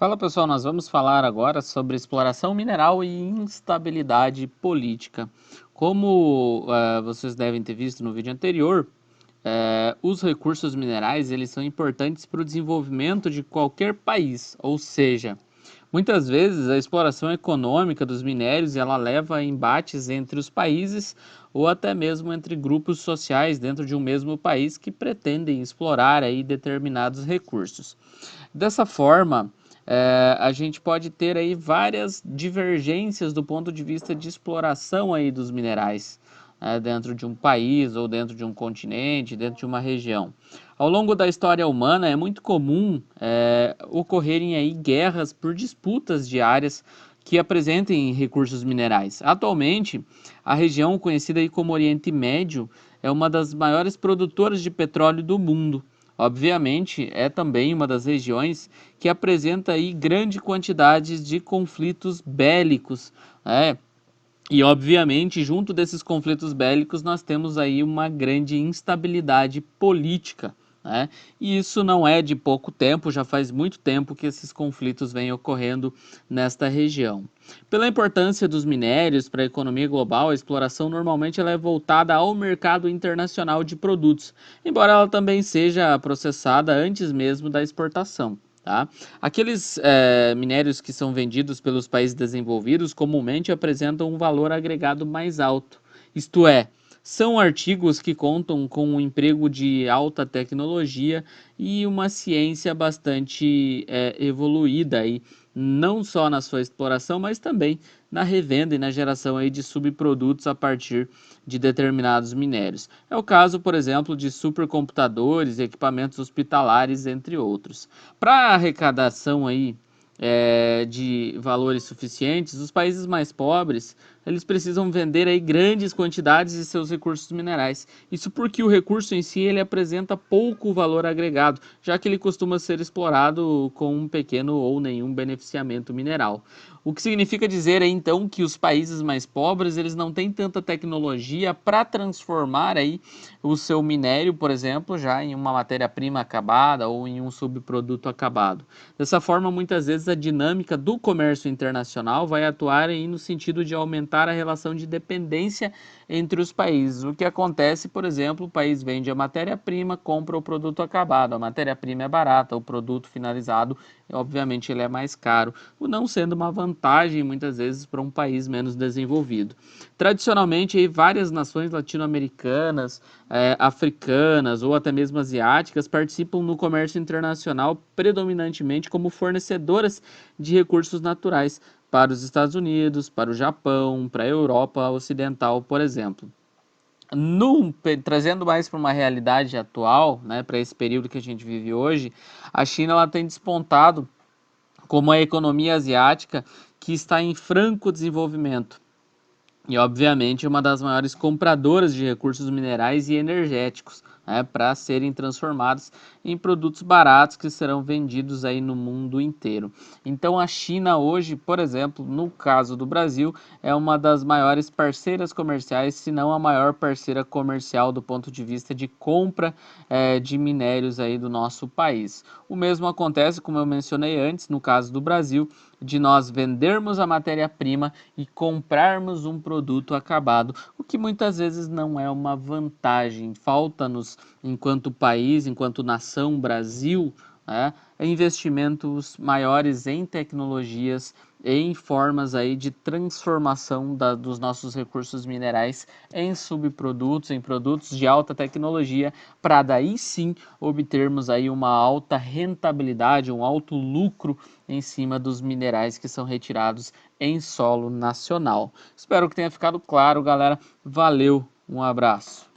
Fala pessoal, nós vamos falar agora sobre exploração mineral e instabilidade política. Como vocês devem ter visto no vídeo anterior, os recursos minerais eles são importantes para o desenvolvimento de qualquer país, ou seja, muitas vezes a exploração econômica dos minérios ela leva a embates entre os países ou até mesmo entre grupos sociais dentro de um mesmo país que pretendem explorar aí determinados recursos. Dessa forma, a gente pode ter aí várias divergências do ponto de vista de exploração aí dos minerais, dentro de um país ou dentro de um continente, dentro de uma região. Ao longo da história humana é muito comum ocorrerem aí guerras por disputas de áreas que apresentem recursos minerais. Atualmente, a região conhecida aí como Oriente Médio é uma das maiores produtoras de petróleo do mundo. Obviamente, é também uma das regiões que apresenta aí grande quantidade de conflitos bélicos, né? E obviamente, junto desses conflitos bélicos, nós temos aí uma grande instabilidade política, né? E isso não é de pouco tempo, já faz muito tempo que esses conflitos vêm ocorrendo nesta região. Pela importância dos minérios para a economia global, a exploração normalmente ela é voltada ao mercado internacional de produtos, embora ela também seja processada antes mesmo da exportação. Tá? Aqueles minérios que são vendidos pelos países desenvolvidos comumente apresentam um valor agregado mais alto, isto é, são artigos que contam com um emprego de alta tecnologia e uma ciência bastante evoluída aí, não só na sua exploração, mas também na revenda e na geração aí de subprodutos a partir de determinados minérios. É o caso, por exemplo, de supercomputadores, equipamentos hospitalares, entre outros. Para a arrecadação aí de valores suficientes, os países mais pobres eles precisam vender aí grandes quantidades de seus recursos minerais. Isso porque o recurso em si ele apresenta pouco valor agregado, já que ele costuma ser explorado com um pequeno ou nenhum beneficiamento mineral. O que significa dizer aí, então que os países mais pobres eles não têm tanta tecnologia para transformar aí o seu minério, por exemplo, já em uma matéria-prima acabada ou em um subproduto acabado. Dessa forma, muitas vezes a dinâmica do comércio internacional vai atuar aí no sentido de aumentar a relação de dependência entre os países. O que acontece, por exemplo, o país vende a matéria-prima, compra o produto acabado. A matéria-prima é barata, o produto finalizado, obviamente, ele é mais caro, o não sendo uma vantagem muitas vezes para um país menos desenvolvido. Tradicionalmente, aí, várias nações latino-americanas, africanas ou até mesmo asiáticas participam no comércio internacional predominantemente como fornecedoras de recursos naturais para os Estados Unidos, para o Japão, para a Europa Ocidental, por exemplo. Trazendo mais para uma realidade atual, né, para esse período que a gente vive hoje, a China ela tem despontado como a economia asiática que está em franco desenvolvimento e, obviamente, uma das maiores compradoras de recursos minerais e energéticos, né, para serem transformados em produtos baratos que serão vendidos aí no mundo inteiro. Então, a China hoje, por exemplo, no caso do Brasil, é uma das maiores parceiras comerciais, se não a maior parceira comercial do ponto de vista de compra de minérios aí do nosso país. O mesmo acontece, como eu mencionei antes, no caso do Brasil, de nós vendermos a matéria-prima e comprarmos um produto acabado, o que muitas vezes não é uma vantagem. Falta-nos, enquanto país, enquanto nação Brasil, investimentos maiores em tecnologias, em formas aí de transformação dos nossos recursos minerais em subprodutos, em produtos de alta tecnologia, para daí sim obtermos aí uma alta rentabilidade, um alto lucro em cima dos minerais que são retirados em solo nacional. Espero que tenha ficado claro, galera. Valeu, um abraço.